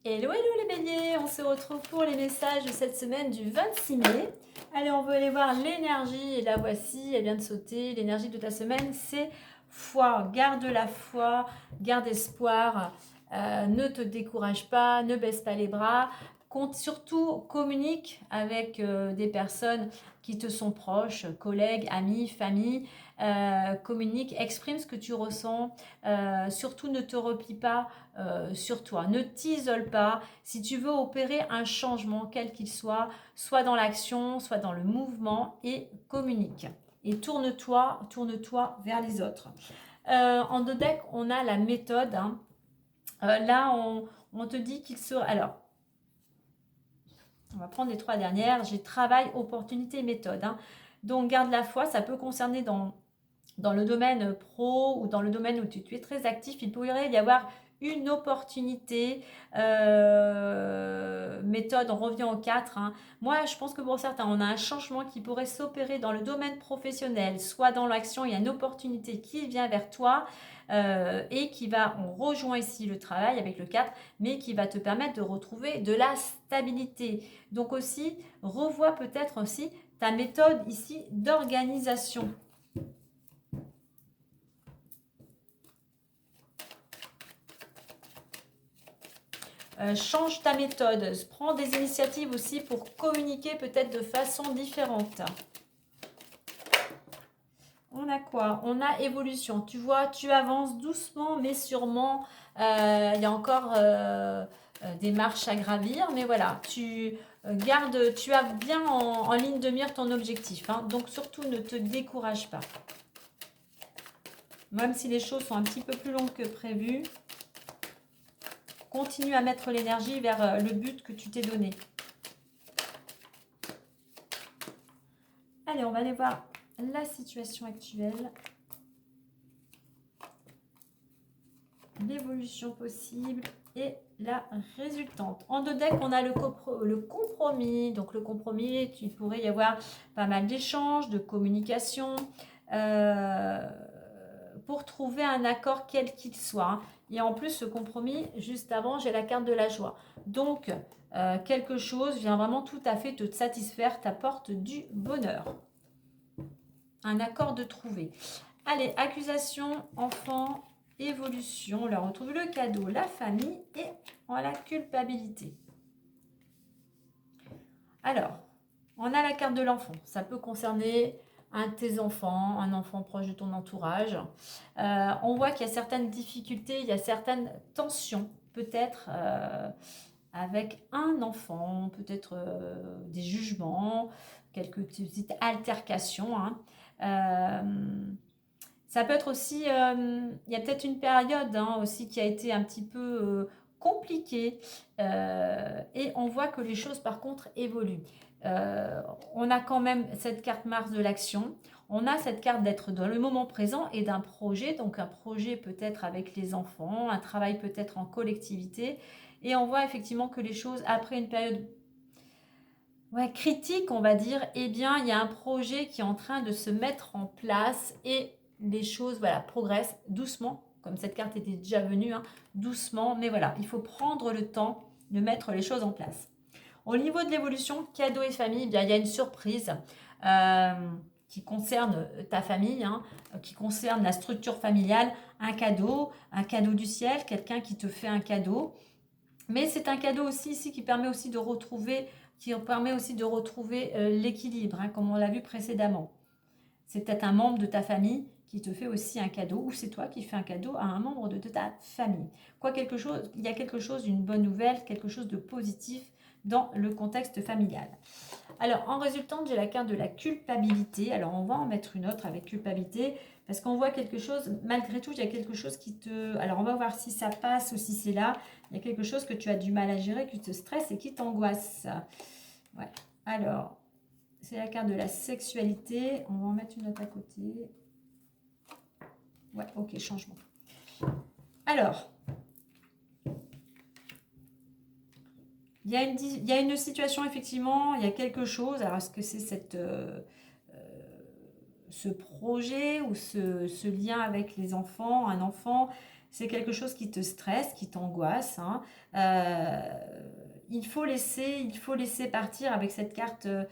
Hello, hello les béliers, on se retrouve pour les messages de cette semaine du 26 mai. Allez, on veut aller voir l'énergie et la voici, elle vient de sauter. L'énergie de ta semaine, c'est foi. Garde la foi, garde espoir, ne te décourage pas, ne baisse pas les bras. Surtout, communique avec des personnes qui te sont proches, collègues, amis, famille. Communique, exprime ce que tu ressens. Surtout, ne te replie pas sur toi. Ne t'isole pas. Si tu veux opérer un changement, quel qu'il soit dans l'action, soit dans le mouvement, et communique. Et tourne-toi vers les autres. En deux decks, on a la méthode. Là, on te dit qu'il sera... Alors, on va prendre les trois dernières. J'ai travail, opportunité, méthode. Donc, garde la foi. Ça peut concerner dans le domaine pro ou dans le domaine où tu es très actif. Il pourrait y avoir une opportunité. Méthode, on revient au 4. Moi, je pense que pour certains, on a un changement qui pourrait s'opérer dans le domaine professionnel, soit dans l'action, il y a une opportunité qui vient vers toi et qui va, on rejoint ici le travail avec le 4, mais qui va te permettre de retrouver de la stabilité. Donc aussi, revois peut-être aussi ta méthode ici d'organisation. Change ta méthode, prends des initiatives aussi pour communiquer peut-être de façon différente. On a quoi? On a évolution. Tu vois, tu avances doucement mais sûrement. Il y a encore des marches à gravir, mais voilà, tu gardes, tu as bien en ligne de mire ton objectif. Donc surtout, ne te décourage pas. Même si les choses sont un petit peu plus longues que prévu, continue à mettre l'énergie vers le but que tu t'es donné. Allez, on va aller voir la situation actuelle. L'évolution possible et la résultante. En deux decks, on a le compromis. Donc le compromis, il pourrait y avoir pas mal d'échanges, de communication pour trouver un accord quel qu'il soit. Et en plus, ce compromis, juste avant, j'ai la carte de la joie. Donc, quelque chose vient vraiment tout à fait te satisfaire, t'apporte du bonheur. Un accord de trouver. Allez, accusation, enfant, évolution. On leur retrouve le cadeau, la famille et la culpabilité. Alors, on a la carte de l'enfant. Ça peut concerner un de tes enfants, un enfant proche de ton entourage. On voit qu'il y a certaines difficultés, il y a certaines tensions, peut-être avec un enfant, peut-être des jugements, quelques petites altercations. Ça peut être aussi, il y a peut-être une période aussi qui a été un petit peu compliquée et on voit que les choses par contre évoluent. On a quand même cette carte Mars de l'action, on a cette carte d'être dans le moment présent et d'un projet, donc un projet peut-être avec les enfants, un travail peut-être en collectivité, et on voit effectivement que les choses, après une période critique, on va dire, eh bien, il y a un projet qui est en train de se mettre en place et les choses progressent doucement, comme cette carte était déjà venue, doucement, mais voilà, il faut prendre le temps de mettre les choses en place. Au niveau de l'évolution, cadeau et famille, eh bien, il y a une surprise qui concerne ta famille, qui concerne la structure familiale, un cadeau du ciel, quelqu'un qui te fait un cadeau, mais c'est un cadeau aussi ici qui permet aussi de retrouver l'équilibre, comme on l'a vu précédemment. C'est peut-être un membre de ta famille qui te fait aussi un cadeau, ou c'est toi qui fais un cadeau à un membre de ta famille. Il y a quelque chose, une bonne nouvelle, quelque chose de positif dans le contexte familial. Alors, en résultante, j'ai la carte de la culpabilité. Alors, on va en mettre une autre avec culpabilité, parce qu'on voit quelque chose, malgré tout, il y a quelque chose qui te... Alors, on va voir si ça passe ou si c'est là. Il y a quelque chose que tu as du mal à gérer, qui te stresse et qui t'angoisse. Ouais. Alors, c'est la carte de la sexualité. On va en mettre une autre à côté. Ouais, ok, changement. Alors, il y a une situation, effectivement, il y a quelque chose. Alors, est-ce que c'est ce projet ou ce lien avec les enfants, un enfant c'est quelque chose qui te stresse, qui t'angoisse. Hein. Il faut laisser partir avec cette carte de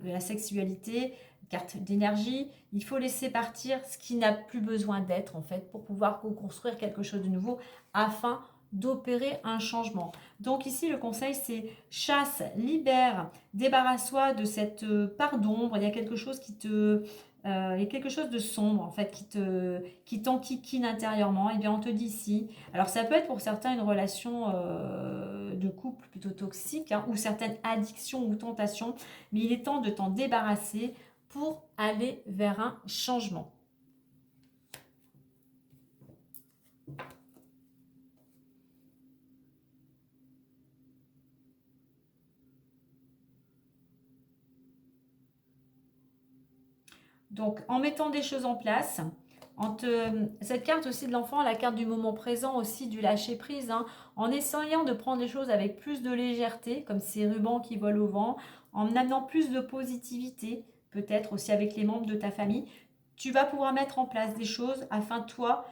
la sexualité, carte d'énergie. Il faut laisser partir ce qui n'a plus besoin d'être en fait pour pouvoir construire quelque chose de nouveau afin d'opérer un changement. Donc ici le conseil c'est chasse, libère, débarrasse-toi de cette part d'ombre. Il y a quelque chose il y a quelque chose de sombre en fait qui t'enquiquine intérieurement. Et bien on te dit ici, alors ça peut être pour certains une relation de couple plutôt toxique hein, ou certaines addictions ou tentations, mais il est temps de t'en débarrasser pour aller vers un changement. Donc, en mettant des choses en place, cette carte aussi de l'enfant, la carte du moment présent aussi, du lâcher prise, hein, en essayant de prendre les choses avec plus de légèreté, comme ces rubans qui volent au vent, en amenant plus de positivité, peut-être aussi avec les membres de ta famille, tu vas pouvoir mettre en place des choses afin toi,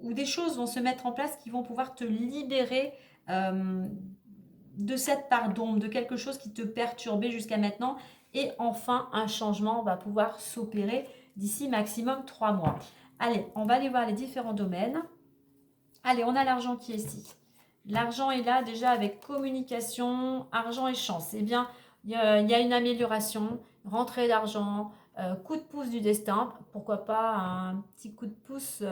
ou des choses vont se mettre en place qui vont pouvoir te libérer de cette part d'ombre, de quelque chose qui te perturbait jusqu'à maintenant. Et enfin, un changement va pouvoir s'opérer d'ici maximum 3 mois. Allez, on va aller voir les différents domaines. Allez, on a l'argent qui est ici. L'argent est là déjà avec communication, argent et chance. Eh bien, il y a une amélioration, rentrée d'argent, coup de pouce du destin. Pourquoi pas un petit coup de pouce,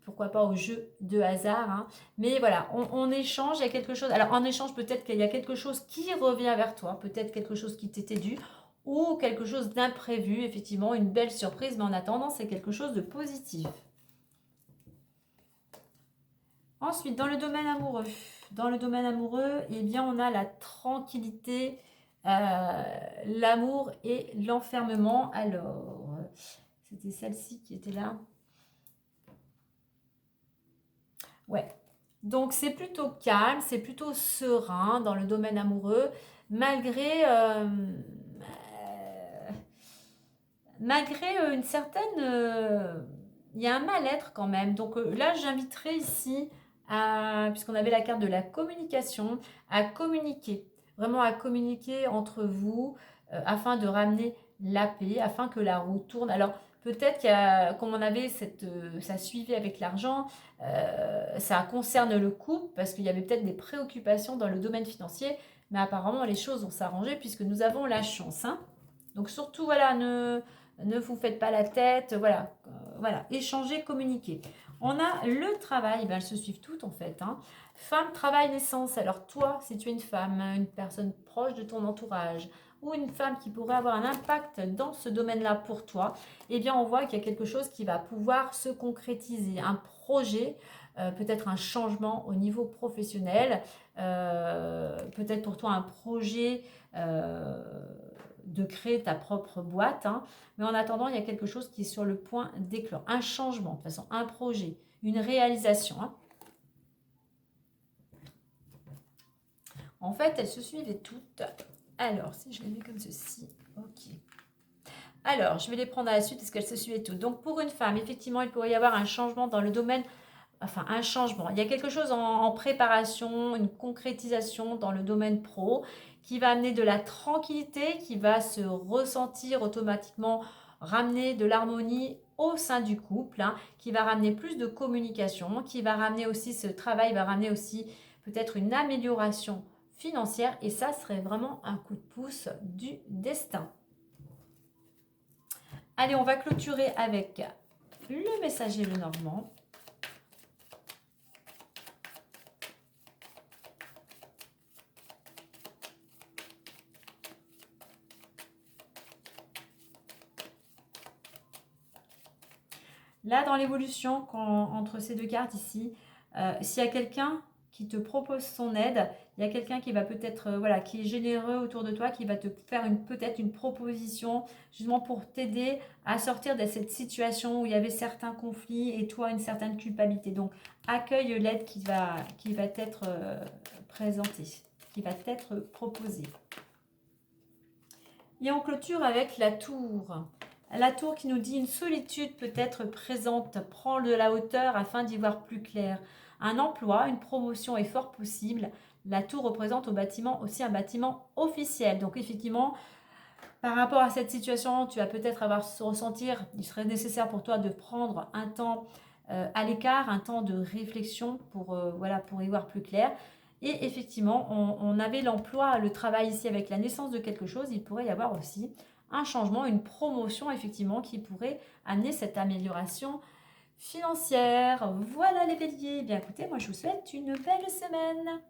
pourquoi pas au jeu de hasard. Hein. Mais voilà, on échange, il y a quelque chose. Alors, en échange, peut-être qu'il y a quelque chose qui revient vers toi, peut-être quelque chose qui t'était dû ou quelque chose d'imprévu, effectivement, une belle surprise. Mais en attendant, c'est quelque chose de positif. Ensuite, dans le domaine amoureux, eh bien, on a la tranquillité, l'amour et l'enfermement. Alors, c'était celle-ci qui était là. Ouais. Donc, c'est plutôt calme, c'est plutôt serein dans le domaine amoureux, malgré une certaine... il y a un mal-être quand même. Donc là, j'inviterai ici, puisqu'on avait la carte de la communication, à communiquer. Vraiment à communiquer entre vous afin de ramener la paix, afin que la roue tourne. Alors peut-être qu'il y a, comme on avait ça suivait avec l'argent, ça concerne le couple parce qu'il y avait peut-être des préoccupations dans le domaine financier, mais apparemment les choses vont s'arranger puisque nous avons la chance. Hein. Donc surtout, voilà, ne vous faites pas la tête, voilà, échanger, communiquer. On a le travail, elles se suivent toutes en fait. Hein. Femme, travail, naissance. Alors toi, si tu es une femme, une personne proche de ton entourage, ou une femme qui pourrait avoir un impact dans ce domaine-là pour toi, eh bien on voit qu'il y a quelque chose qui va pouvoir se concrétiser, un projet, peut-être un changement au niveau professionnel, peut-être pour toi un projet de créer ta propre boîte. Hein. Mais en attendant, il y a quelque chose qui est sur le point d'éclore. Un changement, de toute façon, un projet, une réalisation. Hein. En fait, elles se suivaient toutes. Alors, si je les mets comme ceci, ok. Alors, je vais les prendre à la suite parce qu'elles se suivaient toutes. Donc, pour une femme, effectivement, il pourrait y avoir un changement dans le domaine, enfin, un changement. Il y a quelque chose en préparation, une concrétisation dans le domaine pro qui va amener de la tranquillité, qui va se ressentir automatiquement, ramener de l'harmonie au sein du couple, hein, qui va ramener plus de communication, qui va ramener aussi, ce travail va ramener aussi peut-être une amélioration financière et ça serait vraiment un coup de pouce du destin. Allez, on va clôturer avec le messager le Normand. Là, dans l'évolution, entre ces deux cartes ici, s'il y a quelqu'un qui te propose son aide, il y a quelqu'un qui va peut-être, voilà, qui est généreux autour de toi, qui va te faire peut-être une proposition, justement pour t'aider à sortir de cette situation où il y avait certains conflits et toi une certaine culpabilité. Donc, accueille l'aide qui va t'être présentée, qui va t'être proposée. Et on clôture avec la tour. La tour qui nous dit une solitude peut être présente, prends de la hauteur afin d'y voir plus clair. Un emploi, une promotion est fort possible. La tour représente au bâtiment aussi un bâtiment officiel. Donc effectivement, par rapport à cette situation, tu vas peut-être avoir ressentir, il serait nécessaire pour toi de prendre un temps à l'écart, un temps de réflexion pour, voilà, pour y voir plus clair. Et effectivement, on avait l'emploi, le travail ici avec la naissance de quelque chose, il pourrait y avoir aussi un changement, une promotion effectivement qui pourrait amener cette amélioration financière. Voilà les béliers. Eh bien écoutez, moi je vous souhaite une belle semaine.